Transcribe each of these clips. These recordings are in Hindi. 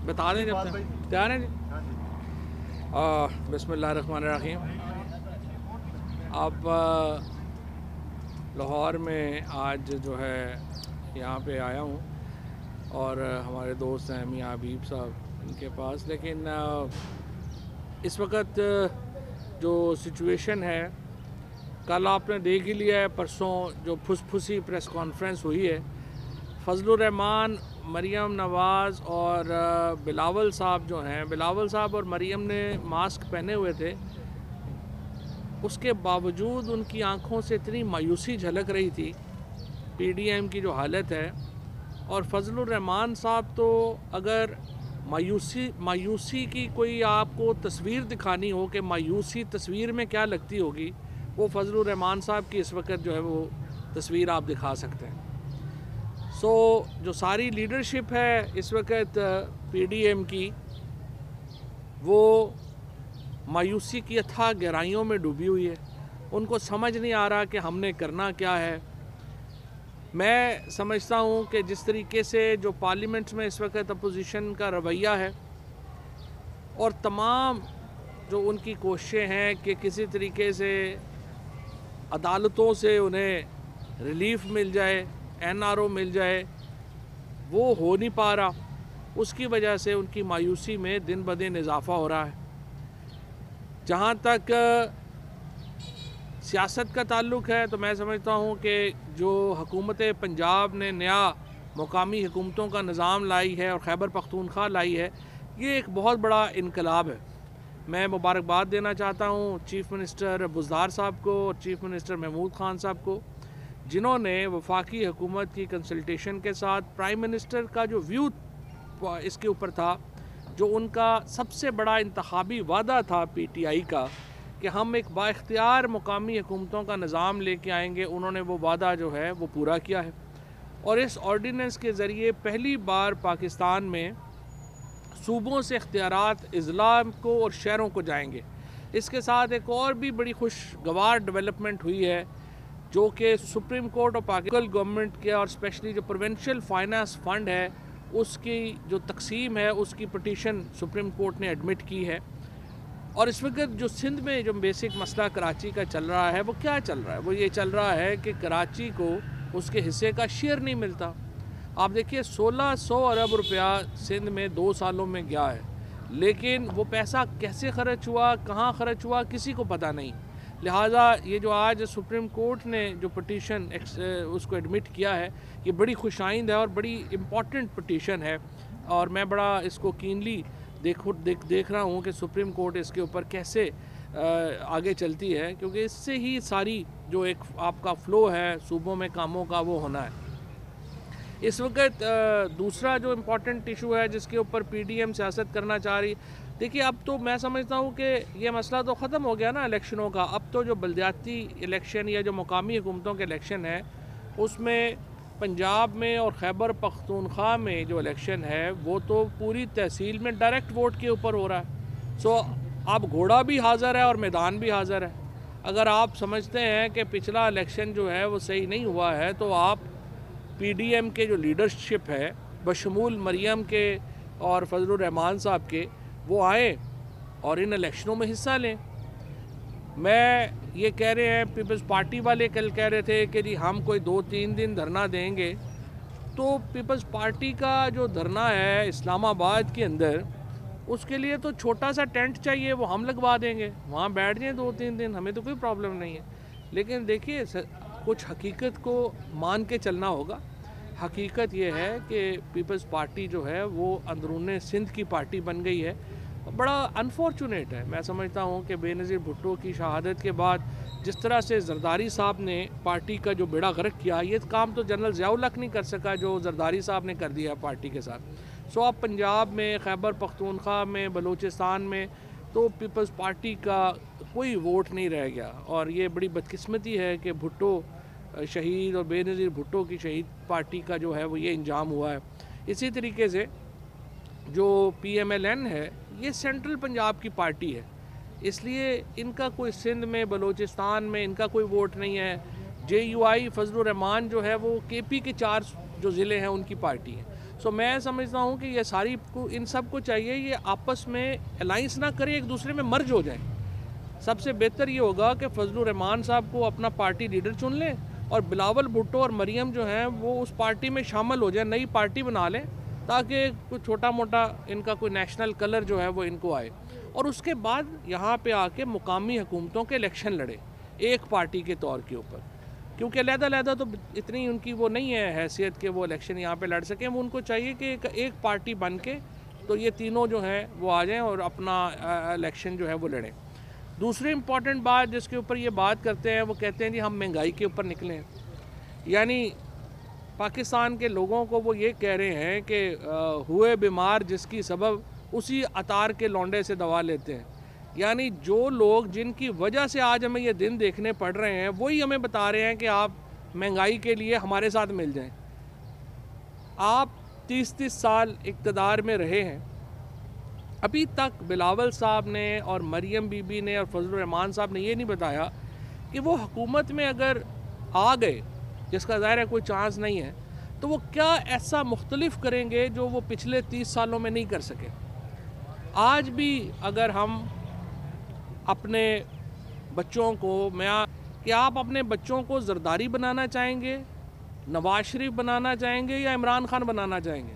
बता दें जब तक तैयार हैं जी। बिस्मिल्लाहिर्रहमानिर्रहीम। अब लाहौर में आज जो है यहाँ पे आया हूँ और हमारे दोस्त हैं मियाँ हबीब साहब इनके पास, लेकिन इस वक्त जो सिचुएशन है, कल आपने देख ही लिया है, परसों जो फुसफुसी प्रेस कॉन्फ्रेंस हुई है, फजलुर रहमान, मरियम नवाज़ और बिलावल साहब जो हैं, बिलावल साहब और मरियम ने मास्क पहने हुए थे, उसके बावजूद उनकी आंखों से इतनी मायूसी झलक रही थी, पीडीएम की जो हालत है। और फजलुर रहमान साहब तो अगर मायूसी की कोई आपको तस्वीर दिखानी हो कि मायूसी तस्वीर में क्या लगती होगी, वो फजलुर रहमान साहब की इस वक्त जो है वो तस्वीर आप दिखा सकते हैं। जो सारी लीडरशिप है इस वक्त पीडीएम की, वो मायूसी की अथाह गहराइयों में डूबी हुई है। उनको समझ नहीं आ रहा कि हमने करना क्या है। मैं समझता हूँ कि जिस तरीके से जो पार्लियामेंट में इस वक्त अपोजिशन का रवैया है और तमाम जो उनकी कोशिशें हैं कि किसी तरीके से अदालतों से उन्हें रिलीफ मिल जाए, एनआरओ मिल जाए, वो हो नहीं पा रहा। उसकी वजह से उनकी मायूसी में दिन ब दिन इजाफ़ा हो रहा है। जहाँ तक सियासत का ताल्लुक़ है तो मैं समझता हूँ कि जो हुकूमत पंजाब ने नया मुकामी हुकूमतों का निज़ाम लाई है और खैबर पख्तूनख्वा लाई है, ये एक बहुत बड़ा इनकलाब है। मैं मुबारकबाद देना चाहता हूँ चीफ़ मिनिस्टर बुज़दार साहब को और चीफ़ मिनिस्टर महमूद ख़ान साहब को, जिन्होंने वफाकी हुकूमत की कंसल्टेशन के साथ प्राइम मिनिस्टर का जो व्यू इसके ऊपर था, जो उनका सबसे बड़ा इंतखाबी वादा था पीटीआई का कि हम एक बाइख्तियार मुकामी हुकूमतों का निज़ाम लेके आएंगे, उन्होंने वो वादा जो है वो पूरा किया है। और इस ऑर्डिनेंस के ज़रिए पहली बार पाकिस्तान में सूबों से इख्तियारात अज़ला को और शहरों को जाएंगे। इसके साथ एक और भी बड़ी खुशगवार डेवलपमेंट हुई है, जो कि सुप्रीम कोर्ट और पाकिस्तान गवर्नमेंट के और स्पेशली जो प्रोविंशियल फाइनेंस फ़ंड है उसकी जो तकसीम है, उसकी पटिशन सुप्रीम कोर्ट ने एडमिट की है। और इस वक्त जो सिंध में जो बेसिक मसला कराची का चल रहा है, वो क्या चल रहा है? वो ये चल रहा है कि कराची को उसके हिस्से का शेयर नहीं मिलता। आप देखिए 1600 अरब रुपया सिंध में 2 सालों में गया है, लेकिन वो पैसा कैसे खर्च हुआ, कहाँ खर्च हुआ, किसी को पता नहीं। लिहाजा ये जो आज सुप्रीम कोर्ट ने जो पटिशन उसको एडमिट किया है, ये बड़ी खुशाइंद है और बड़ी इम्पॉर्टेंट पटिशन है। और मैं बड़ा इसको कीनली देख रहा हूँ कि सुप्रीम कोर्ट इसके ऊपर कैसे आगे चलती है, क्योंकि इससे ही सारी जो एक आपका फ़्लो है सूबों में कामों का, वो होना है। इस वक्त दूसरा जो इम्पोर्टेंट इशू है जिसके ऊपर पीडीएम सियासत करना चाह रही, देखिए अब तो मैं समझता हूँ कि ये मसला तो ख़त्म हो गया ना इलेक्शनों का। अब तो जो बल्दियाती इलेक्शन या जो मुकामी हुकूमतों के इलेक्शन है, उसमें पंजाब में और खैबर पख्तूनख्वा में जो इलेक्शन है वो तो पूरी तहसील में डायरेक्ट वोट के ऊपर हो रहा है। अब घोड़ा भी हाज़िर है और मैदान भी हाज़िर है। अगर आप समझते हैं कि पिछला इलेक्शन जो है वो सही नहीं हुआ है, तो आप पीडीएम के जो लीडरशिप है बशमूल मरियम के और फजलुर रहमान साहब के, वो आए और इन इलेक्शनों में हिस्सा लें। मैं ये कह रहे हैं, पीपल्स पार्टी वाले कल कह रहे थे कि जी हम कोई 2-3 दिन धरना देंगे, तो पीपल्स पार्टी का जो धरना है इस्लामाबाद के अंदर, उसके लिए तो छोटा सा टेंट चाहिए, वो हम लगवा देंगे, वहाँ बैठ जाएँ 2-3 दिन, हमें तो कोई प्रॉब्लम नहीं है। लेकिन देखिए कुछ हकीकत को मान के चलना होगा। हकीकत ये है कि पीपल्स पार्टी जो है वो अंदरूने सिंध की पार्टी बन गई है। बड़ा अनफॉर्चुनेट है। मैं समझता हूँ कि बेनज़ीर भुट्टो की शहादत के बाद जिस तरह से जरदारी साहब ने पार्टी का जो बेड़ा गर्क किया, ये काम तो जनरल ज़िया-उल हक नहीं कर सका जो जरदारी साहब ने कर दिया पार्टी के साथ। अब पंजाब में, खैबर पख्तूनख्वा में, बलूचिस्तान में तो पीपल्स पार्टी का कोई वोट नहीं रह गया। और ये बड़ी बदकिस्मती है कि भुट्टो शहीद और बेनज़ीर भुट्टो की शहीद पार्टी का जो है वो ये इंजाम हुआ है। इसी तरीके से जो पीएमएलएन है, ये सेंट्रल पंजाब की पार्टी है, इसलिए इनका कोई सिंध में, बलूचिस्तान में इनका कोई वोट नहीं है। जेयूआई फजलुर रहमान जो है वो केपी के 4 जो ज़िले हैं उनकी पार्टी है। सो मैं समझता हूँ कि ये सारी को इन सब को चाहिए ये आपस में अलाइंस ना करें, एक दूसरे में मर्ज हो जाएं। सबसे बेहतर ये होगा कि फजलुर रहमान साहब को अपना पार्टी लीडर चुन लें और बिलावल भुट्टो और मरियम जो हैं वो उस पार्टी में शामिल हो जाए, नई पार्टी बना लें ताकि कुछ छोटा मोटा इनका कोई नेशनल कलर जो है वो इनको आए, और उसके बाद यहाँ पे आके मुकामी हुकूमतों के इलेक्शन लड़े एक पार्टी के तौर के ऊपर, क्योंकि अलहदा तो इतनी उनकी वो नहीं है हैसियत कि वो इलेक्शन यहाँ पे लड़ सकें। वो उनको चाहिए कि एक पार्टी बन के तो ये तीनों जो हैं वो आ जाएं और अपना इलेक्शन जो है वो लड़ें। दूसरी इम्पॉर्टेंट बात जिसके ऊपर ये बात करते हैं, वो कहते हैं जी हम महंगाई के ऊपर निकलें, यानी पाकिस्तान के लोगों को वो ये कह रहे हैं कि हुए बीमार जिसकी सबब उसी अतार के लौंडे से दवा लेते हैं। यानी जो लोग जिनकी वजह से आज हमें ये दिन देखने पड़ रहे हैं वही हमें बता रहे हैं कि आप महंगाई के लिए हमारे साथ मिल जाएं। आप 30-30 साल इक़्तिदार में रहे हैं, अभी तक बिलावल साहब ने और मरियम बीबी ने और फजलुर रहमान साहब ने ये नहीं बताया कि वो हुकूमत में अगर आ गए, जिसका ज़ाहिर है कोई चांस नहीं है, तो वो क्या ऐसा मुख्तलिफ करेंगे जो वो पिछले 30 सालों में नहीं कर सके। आज भी अगर हम अपने बच्चों को कि आप अपने बच्चों को जरदारी बनाना चाहेंगे, नवाज शरीफ बनाना चाहेंगे या इमरान खान बनाना चाहेंगे?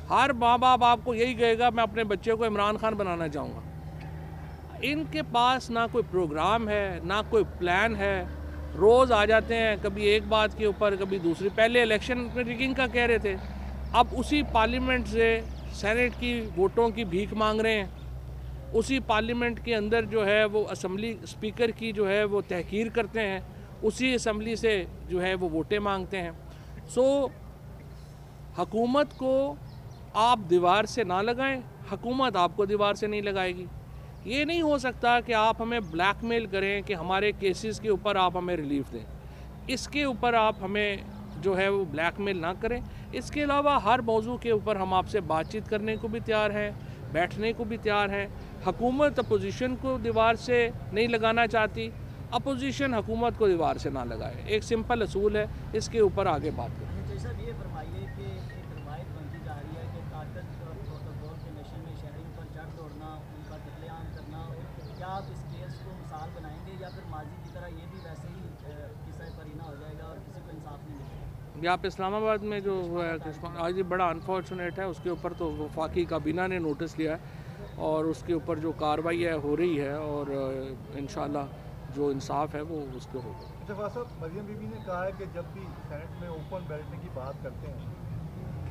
हर माँ बाप आपको यही कहेगा मैं अपने बच्चे को इमरान खान बनाना चाहूँगा। इनके पास ना कोई प्रोग्राम है ना कोई प्लान है, रोज़ आ जाते हैं कभी एक बात के ऊपर कभी दूसरी। पहले इलेक्शन रिगिंग का कह रहे थे, अब उसी पार्लियामेंट से सेनेट की वोटों की भीख मांग रहे हैं, उसी पार्लियामेंट के अंदर जो है वो असम्बली स्पीकर की जो है वो तहकीर करते हैं, उसी असम्बली से जो है वो वोटें मांगते हैं। सो हुकूमत को आप दीवार से ना लगाएं, हुकूमत आपको दीवार से नहीं लगाएगी। ये नहीं हो सकता कि आप हमें ब्लैकमेल करें कि हमारे केसेस के ऊपर आप हमें रिलीफ दें, इसके ऊपर आप हमें जो है वो ब्लैकमेल ना करें। इसके अलावा हर मौजू के ऊपर हम आपसे बातचीत करने को भी तैयार हैं, बैठने को भी तैयार हैं। हुकूमत अपोजिशन को दीवार से नहीं लगाना चाहती, अपोजिशन हुकूमत को दीवार से ना लगाए। एक सिंपल असूल है, इसके ऊपर आगे बात करें। ये फरमाइए कि एक रवायत बनती जा रही है कि ताकत और प्रोटोकॉल के नशे में शहरियों पर चढ़ दौड़ना, उनका कत्लेआम करना, क्या आप इस केस को मिसाल बनाएंगे या फिर माजी की तरह ये भी वैसे ही किस्सा परिना हो जाएगा और किसी को इंसाफ नहीं मिलेगा? यहाँ पे इस्लामाबाद में जो हुआ है आज ये बड़ा अनफॉर्चुनेट है, उसके ऊपर तो वफाकी काबीना ने नोटिस लिया है और उसके ऊपर जो कार्रवाई है हो रही है और इंशाल्लाह जो इंसाफ है वो उसको होगा। अच्छा फ़ाज़ साहब, मरियम बीबी ने कहा है कि जब भी सेनेट में ओपन बैठने की बात करते हैं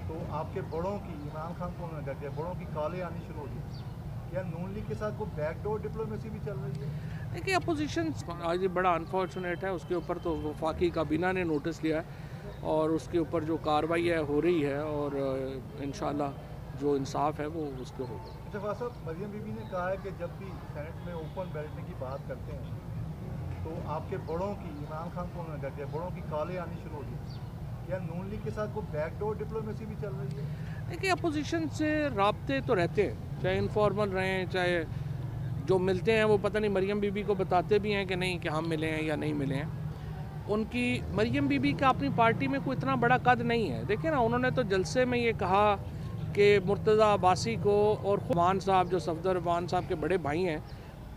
तो आपके बड़ों की, इमरान खान को उन्होंने कहा बड़ों की कॉलें आनी शुरू हो गई। क्या नून लीग के साथ वो बैकडोर डिप्लोमेसी भी चल रही है? देखिए अपोजिशन आज ये बड़ा अनफॉर्चुनेट है, उसके ऊपर तो वफाकी काबीना ने नोटिस लिया है और उसके ऊपर जो कार्रवाई है हो रही है और इंशाल्लाह जो इंसाफ है वो उसको होगा। अच्छा फ़ाज़ साहब, मरियम बीबी ने कहा है कि जब भी सेनेट में ओपन बैठने की बात करते हैं तो आपके बड़ों की, इमरान खान को उन्होंने कहा बड़ों की कॉलें आनी शुरू हो गई। क्या नून लीग के साथ वो बैकडोर डिप्लोमेसी भी चल रही है? देखिए अपोजिशन से राब्ते तो रहते हैं, चाहे इनफॉर्मल रहें चाहे जो मिलते हैं वो पता नहीं मरियम बीबी को बताते भी हैं कि नहीं कि हम मिले हैं या नहीं मिले हैं। उनकी मरियम बीबी का अपनी पार्टी में कोई इतना बड़ा कद नहीं है। देखिए ना, उन्होंने तो जलसे में ये कहा कि मुर्तज़ा अब्बासी को और मान साहब जो सफदर रहमान साहब के बड़े भाई हैं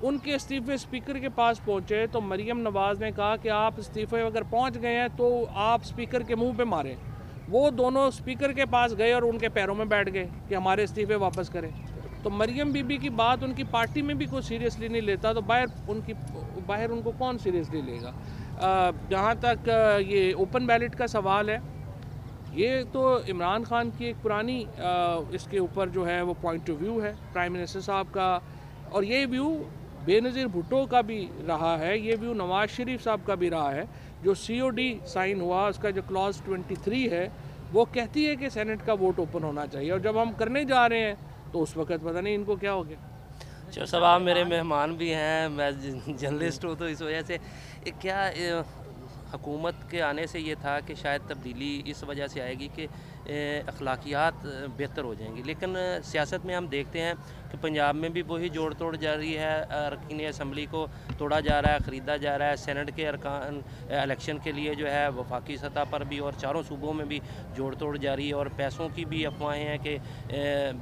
उनके इस्तीफ़े स्पीकर के पास पहुँचे तो मरियम नवाज़ ने कहा कि आप इस्तीफ़े अगर पहुँच गए हैं तो आप स्पीकर के मुंह पे मारें। वो दोनों स्पीकर के पास गए और उनके पैरों में बैठ गए कि हमारे इस्तीफ़े वापस करें। तो मरियम बीबी की बात उनकी पार्टी में भी कोई सीरियसली नहीं लेता, तो बाहर उनको कौन सीरियसली लेगा। जहाँ तक ये ओपन बैलेट का सवाल है, ये तो इमरान खान की एक पुरानी इसके ऊपर जो है वो पॉइंट ऑफ व्यू है प्राइम मिनिस्टर साहब का, और ये व्यू बेनज़ीर भुट्टो का भी रहा है, ये व्यू नवाज शरीफ साहब का भी रहा है। जो COD साइन हुआ उसका जो क्लॉज 23 है वो कहती है कि सेनेट का वोट ओपन होना चाहिए, और जब हम करने जा रहे हैं तो उस वक्त पता नहीं इनको क्या हो गया। चलो साहब, आप मेरे मेहमान भी हैं, मैं जर्नलिस्ट हूँ, तो इस वजह से क्या हुकूमत के आने से ये था कि शायद तब्दीली इस वजह से आएगी कि अखलाकियात बेहतर हो जाएंगी, लेकिन सियासत में हम देखते हैं कि पंजाब में भी वही जोड़ तोड़ जारी है। अरकान असम्बली को तोड़ा जा रहा है, ख़रीदा जा रहा है। सेनेट के अरकान इलेक्शन के लिए जो है वफाकी सतह पर भी और चारों सूबों में भी जोड़ तोड़ जारी है, और पैसों की भी अफवाहें हैं कि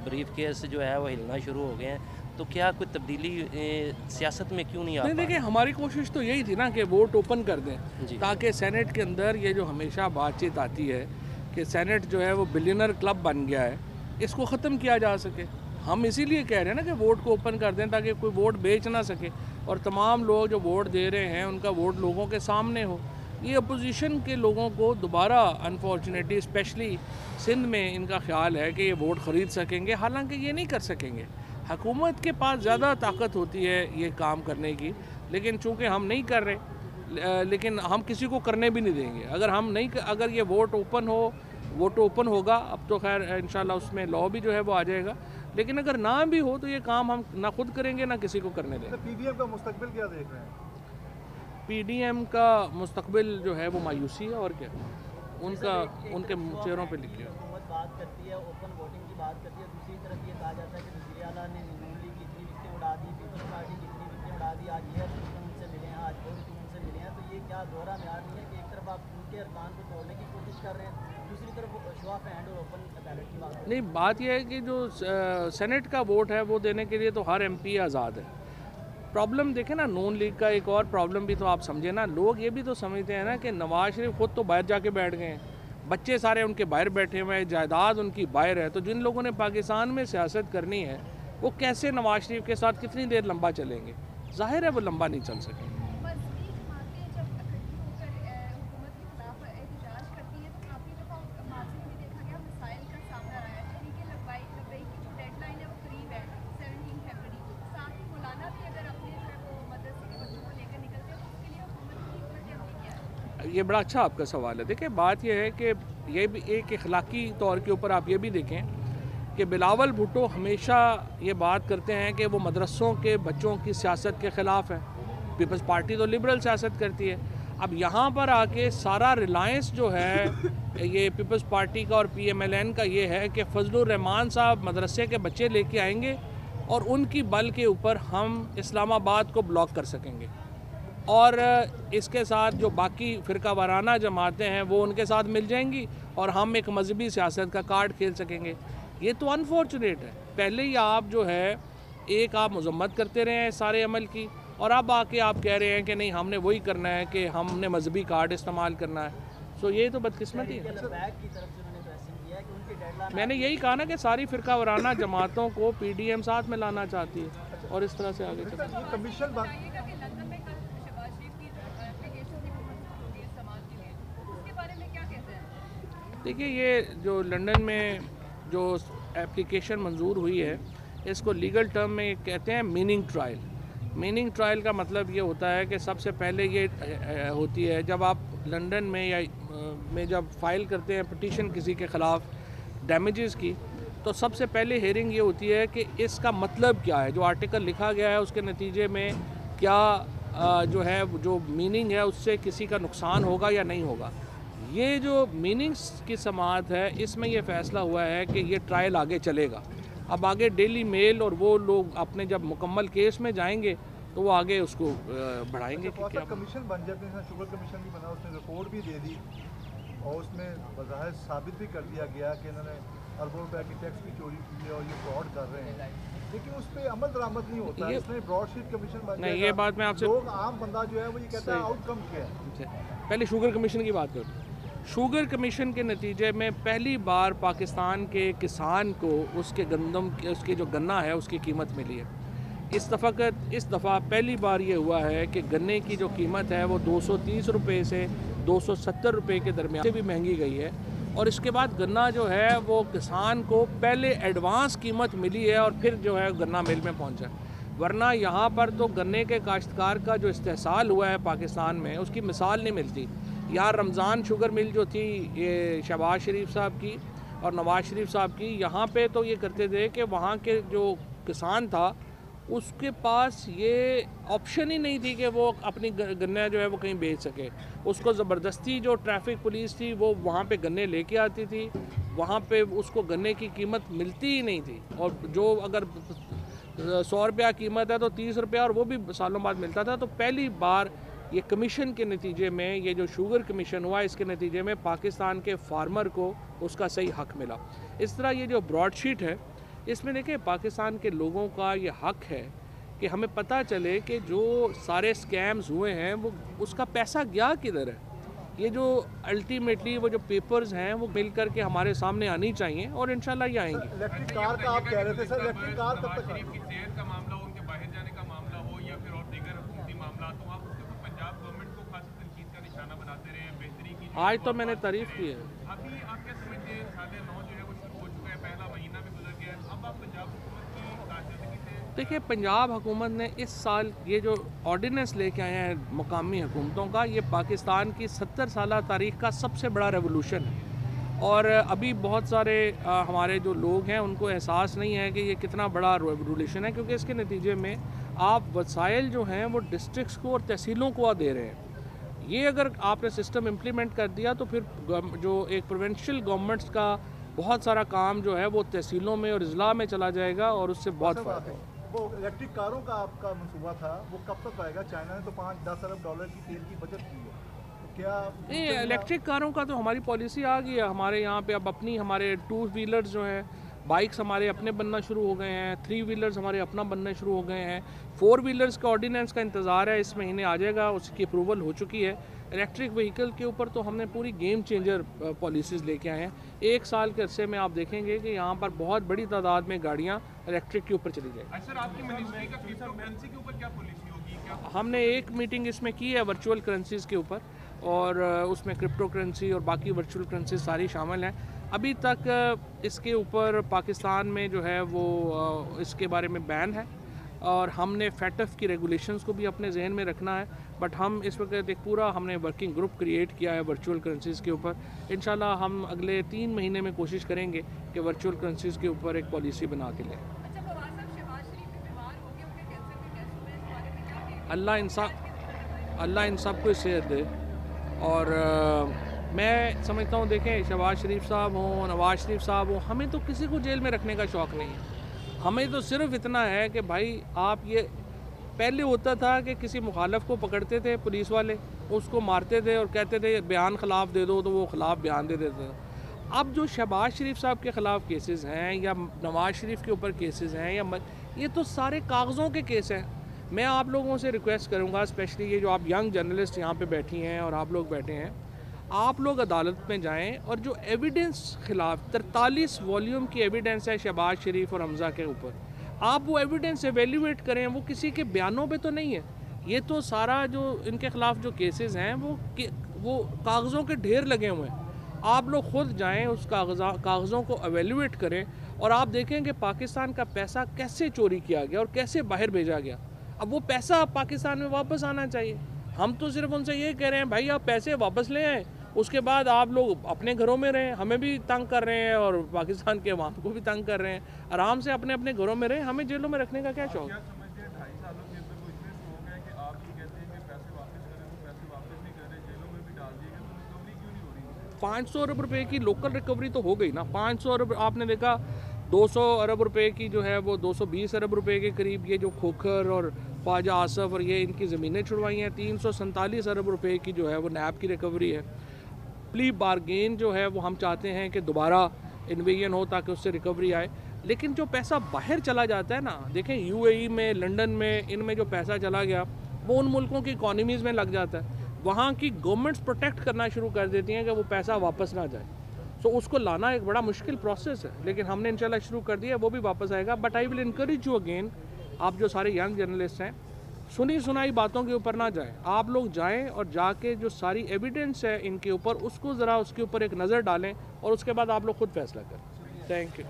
ब्रीफ केस जो है वो हिलना शुरू हो गए हैं। तो क्या कोई तब्दीली सियासत में क्यों नहीं आ नहीं, देखिए हमारी कोशिश तो यही थी ना कि वोट ओपन कर दें, ताकि सेनेट के अंदर ये जो हमेशा बातचीत आती है कि सेनेट जो है वो बिलियनर क्लब बन गया है, इसको ख़त्म किया जा सके। हम इसीलिए कह रहे हैं ना कि वोट को ओपन कर दें ताकि कोई वोट बेच ना सके, और तमाम लोग जो वोट दे रहे हैं उनका वोट लोगों के सामने हो। ये अपोजिशन के लोगों को दोबारा अनफॉर्चुनेटली स्पेशली सिंध में इनका ख्याल है कि ये वोट ख़रीद सकेंगे, हालांकि ये नहीं कर सकेंगे। हुकूमत के पास ज़्यादा ताकत होती है ये काम करने की, लेकिन चूँकि हम नहीं कर रहे, लेकिन हम किसी को करने भी नहीं देंगे। अगर ये वोट ओपन होगा, अब तो खैर इंशाल्लाह उसमें लॉ भी जो है वो आ जाएगा, लेकिन अगर ना भी हो तो ये काम हम ना खुद करेंगे ना किसी को करने देंगे। पीडीएम का मुस्तकबिल क्या देख रहे हैं? पीडीएम का मुस्तकबिल जो है वो मायूसी है, और क्या उनके चेहरों पे लिखे है। हुकूमत बात करती है, ओपन वोटिंग की बात करती है, दूसरी तरफ ये कहा जाता है कि वज़ीर आला ने नून लीग की इतनी विकटें उड़ा दी, पीपल्स पार्टी की इतनी विकटें उड़ा दी, आज ये रुकन उनसे मिले हैं, आज वो रुकन उनसे मिले हैं। तो ये क्या दोहरा म्यार नहीं है कि एक तरफ आप उनके अरकान को तोड़ने की कोशिश कर रहे हैं, दूसरी तरफ शो ऑफ हैंड और ओपन बैलेट की बात? नहीं, बात यह है कि जो सेनेट का वोट है वो देने के लिए तो हर एमपी आज़ाद है। प्रॉब्लम देखें ना, नून लीग का एक और प्रॉब्लम भी तो आप समझे ना, लोग ये भी तो समझते हैं ना कि नवाज शरीफ खुद तो बाहर जाके बैठ गए हैं, बच्चे सारे उनके बाहर बैठे हुए हैं, जायदाद उनकी बाहर है। तो जिन लोगों ने पाकिस्तान में सियासत करनी है वो कैसे नवाज शरीफ के साथ कितनी देर लंबा चलेंगे? जाहिर है वो लंबा नहीं चल सकेंगे। ये बड़ा अच्छा आपका सवाल है। देखिए बात यह है कि ये भी एक अखलाकी तौर के ऊपर आप ये भी देखें कि बिलावल भुट्टो हमेशा ये बात करते हैं कि वो मदरसों के बच्चों की सियासत के ख़िलाफ़ है। पीपल्स पार्टी तो लिबरल सियासत करती है। अब यहाँ पर आके सारा रिलायंस जो है ये पीपल्स पार्टी का और PMLN का ये है कि फजलुर रहमान साहब मदरसे के बच्चे लेके आएंगे और उनकी बल के ऊपर हम इस्लामाबाद को ब्लॉक कर सकेंगे, और इसके साथ जो बाकी फ़िरका वाराना जमातें हैं वो उनके साथ मिल जाएंगी और हम एक मजहबी सियासत का कार्ड खेल सकेंगे। ये तो अनफॉर्चुनेट है। पहले ही आप जो है एक आप मजम्मत करते रहे हैं सारे अमल की, और अब आके आप कह रहे हैं कि नहीं हमने वही करना है कि हमने मजहबी कार्ड इस्तेमाल करना है। सो ये तो बदकिस्मती है। मैंने यही कहा ना कि सारी फ़िरका वाराना जमातों को PDM साथ में लाना चाहती है और इस तरह से आगे चलती है। कमीशन देखिए ये जो लंदन में जो एप्लीकेशन मंजूर हुई है इसको लीगल टर्म में कहते हैं मीनिंग ट्रायल। मीनिंग ट्रायल का मतलब ये होता है कि सबसे पहले ये होती है जब आप लंदन में या में जब फाइल करते हैं पिटीशन किसी के ख़िलाफ़ डैमेजेस की, तो सबसे पहले हेयरिंग ये होती है कि इसका मतलब क्या है, जो आर्टिकल लिखा गया है उसके नतीजे में क्या जो है जो मीनिंग है उससे किसी का नुकसान होगा या नहीं होगा। ये जो मीनिंग्स की समाअत है इसमें ये फ़ैसला हुआ है कि ये ट्रायल आगे चलेगा। अब आगे डेली मेल और वो लोग अपने जब मुकम्मल केस में जाएंगे तो वो आगे उसको बढ़ाएंगे। कि क्या कमीशन बन जाते हैं, शुगर कमीशन भी बना, उसने रिपोर्ट भी दे दी और उसमें बज़ाहिर साबित भी कर दिया गया कि इन्होंने अरबों रुपए की टैक्स की चोरी की है और ये फ्रॉड कर रहे हैं, लेकिन उस पर अमल दरामद नहीं होता। इसमें ब्रॉडशीट कमीशन बन नहीं, ये बात मैं आपसे, लोग आम बंदा जो है वो ये कहता है आउटकम क्या है। पहले शुगर कमीशन की बात करूँ। शुगर कमीशन के नतीजे में पहली बार पाकिस्तान के किसान को उसके गंदम उसके जो गन्ना है उसकी कीमत मिली है। इस दफ़ा पहली बार ये हुआ है कि गन्ने की जो कीमत है वो 230 रुपये से 270 रुपये के दरमियान से भी महंगी गई है, और इसके बाद गन्ना जो है वो किसान को पहले एडवांस कीमत मिली है और फिर जो है गन्ना मिल में पहुंचा। वरना यहाँ पर तो गन्ने के काश्तकार का जो इस्तेसाल हुआ है पाकिस्तान में उसकी मिसाल नहीं मिलती। यहाँ रमज़ान शुगर मिल जो थी ये शहबाज शरीफ साहब की और नवाज शरीफ साहब की, यहाँ पे तो ये करते थे कि वहाँ के जो किसान था उसके पास ये ऑप्शन ही नहीं थी कि वो अपनी गन्ना जो है वो कहीं बेच सके। उसको ज़बरदस्ती जो ट्रैफिक पुलिस थी वो वहाँ पे गन्ने लेके आती थी, वहाँ पे उसको गन्ने की कीमत मिलती ही नहीं थी, और जो अगर 100 रुपया कीमत है तो 30 रुपया, और वो भी सालों बाद मिलता था। तो पहली बार ये कमीशन के नतीजे में, ये जो शुगर कमीशन हुआ, इसके नतीजे में पाकिस्तान के फार्मर को उसका सही हक मिला। इस तरह ये जो ब्रॉडशीट है, इसमें देखिए पाकिस्तान के लोगों का ये हक है कि हमें पता चले कि जो सारे स्कैम्स हुए हैं वो उसका पैसा गया किधर है। ये जो अल्टीमेटली वो जो पेपर्स हैं वो मिल कर के हमारे सामने आनी चाहिए, और इंशाल्लाह ये आएंगी। इलेक्ट्रिक कार का आप कह रहे थे सर, इलेक्ट्रिक कार कब तक शरीफ की सेहत का मामला हो, उनके बाहर जाने का मामला हो, या फिर और दीगर हुकूमती मामला, तो आप उसके ऊपर पंजाब गवर्नमेंट को खासी तनकीद का निशाना बनाते रहे हैं, बेहतरी की। आज तो मैंने तारीफ की है। अभी आप क्या समझते हैं, 9.5 जो है वो शुरू हो चुका है, पहला महीना भी गुजर गया है, अब आप पंजाब हुकूमत की कारकर्दगी से देखिए पंजाब हुकूमत ने इस साल ये जो ऑर्डिनेंस लेके आए हैं मुकामी हुकूमतों का, ये पाकिस्तान की 70 साल तारीख का सबसे बड़ा रेवोल्यूशन है। और अभी बहुत सारे हमारे जो लोग हैं उनको एहसास नहीं है कि ये कितना बड़ा रेवोल्यूशन है, क्योंकि इसके नतीजे में आप वसाइल जो हैं वो डिस्ट्रिक्ट्स को और तहसीलों को दे रहे हैं। ये अगर आपने सिस्टम इम्प्लीमेंट कर दिया तो फिर जो एक प्रोविंशियल गवर्नमेंट्स का बहुत सारा काम जो है वो तहसीलों में और अजला में चला जाएगा, और उससे बहुत फ़र्क है। वो इलेक्ट्रिक कारों का आपका मंसूबा था, वो कब तक आएगा? चाइना ने तो 5-10 अरब डॉलर की तेल की बचत की है, तो क्या नहीं, इलेक्ट्रिक कारों का तो हमारी पॉलिसी आ गई है। हमारे यहाँ पे अब अपनी हमारे 2 व्हीलर्स जो हैं, बाइक्स हमारे अपने बनना शुरू हो गए हैं, 3 व्हीलर्स हमारे अपना बनना शुरू हो गए हैं। 4 व्हीलर्स का ऑर्डिनेंस का इंतज़ार है, इस महीने आ जाएगा, उसकी अप्रूवल हो चुकी है। इलेक्ट्रिक व्हीकल के ऊपर तो हमने पूरी गेम चेंजर पॉलिसीज़ लेके आए हैं। 1 साल के अरसे में आप देखेंगे कि यहाँ पर बहुत बड़ी तादाद में गाड़ियाँ इलेक्ट्रिक के ऊपर चली जाएगी। सर आपकी मिनिस्ट्री का क्रिप्टो करेंसी के ऊपर क्या पॉलिसी होगी? क्या हमने एक मीटिंग इसमें की है वर्चुअल करेंसीज़ के ऊपर, और उसमें क्रिप्टो करेंसी और बाकी वर्चुअल करेंसी सारी शामिल हैं। अभी तक इसके ऊपर पाकिस्तान में जो है वो इसके बारे में बैन है, और हमने फैटफ की रेगुलेशंस को भी अपने जहन में रखना है। बट हम इस वक्त एक पूरा हमने वर्किंग ग्रुप क्रिएट किया है वर्चुअल करेंसीज़ के ऊपर। इंशाल्लाह हम अगले 3 महीने में कोशिश करेंगे कि वर्चुअल करेंसीज़ के ऊपर एक पॉलिसी बना के लें। अल्लाह इन सब को सेहत दे। और मैं समझता हूँ, देखें शहबाज शरीफ साहब हों, नवाज शरीफ साहब हों, हमें तो किसी को जेल में रखने का शौक़ नहीं है। हमें तो सिर्फ इतना है कि भाई आप ये, पहले होता था कि किसी मुखालफ को पकड़ते थे पुलिस वाले, उसको मारते थे और कहते थे बयान ख़िलाफ़ दे दो, तो वो ख़िलाफ़ बयान दे देते थे। अब जो शहबाज शरीफ साहब के ख़िलाफ़ केसेस हैं, या नवाज शरीफ के ऊपर केसेस हैं, या ये तो सारे कागज़ों के केस हैं। मैं आप लोगों से रिक्वेस्ट करूँगा, स्पेशली ये जो आप यंग जर्नलिस्ट यहाँ पे बैठी हैं और आप लोग बैठे हैं, आप लोग अदालत में जाएं, और जो एविडेंस खिलाफ 43 वॉल्यूम की एविडेंस है शहबाज शरीफ और हमज़ा के ऊपर, आप वो एविडेंस एवेल्यूएट करें। वो किसी के बयानों पे तो नहीं है, ये तो सारा जो इनके ख़िलाफ़ जो केसेस हैं वो कागज़ों के ढेर लगे हुए हैं। आप लोग ख़ुद जाएं, उस कागज़ों को एवेल्यूएट करें, और आप देखें कि पाकिस्तान का पैसा कैसे चोरी किया गया और कैसे बाहर भेजा गया। अब वो पैसा पाकिस्तान में वापस आना चाहिए। हम तो सिर्फ उनसे ये कह रहे हैं, भाई आप पैसे वापस ले आएँ, उसके बाद आप लोग अपने घरों में रहें। हमें भी तंग कर रहे हैं और पाकिस्तान के अवाम को भी तंग कर रहे हैं। आराम से अपने अपने घरों में रहें, हमें जेलों में रखने का क्या शौक। क्या समझते हैं 2.5 सालों के अंदर वो इतने स्ट्रोंग है कि आप ये कहते हैं कि पैसे वापस करें, वो पैसे वापस नहीं कर रहे, जेलों में भी डाल दिए गए, तो रिकवरी क्यों नहीं हो रही? 500 अरब रुपए की लोकल रिकवरी तो हो गई ना। 500 अरब आपने देखा, 200 अरब रुपए की जो है वो 220 अरब रुपए के करीब ये जो खोखर और ख्वाजा आसफ और ये इनकी ज़मीनें छुड़वाई हैं। 347 अरब रुपए की जो है वो नैब की रिकवरी है। प्ली बारगेन जो है वो हम चाहते हैं कि दोबारा इन्वेजन हो ताकि उससे रिकवरी आए। लेकिन जो पैसा बाहर चला जाता है ना, देखें यूएई में, लंदन में, इनमें जो पैसा चला गया वो उन मुल्कों की इकॉनमीज़ में लग जाता है। वहाँ की गवर्नमेंट्स प्रोटेक्ट करना शुरू कर देती हैं कि वो पैसा वापस ना जाए। सो उसको लाना एक बड़ा मुश्किल प्रोसेस है, लेकिन हमने इंशाल्लाह शुरू कर दिया, वो भी वापस आएगा। But I will encourage you again, आप जो सारे यंग जर्नलिस्ट हैं, सुनी सुनाई बातों के ऊपर ना जाएं। आप लोग जाएं और जाके जो सारी एविडेंस है इनके ऊपर, उसको ज़रा उसके ऊपर एक नज़र डालें, और उसके बाद आप लोग खुद फैसला करें। Thank you.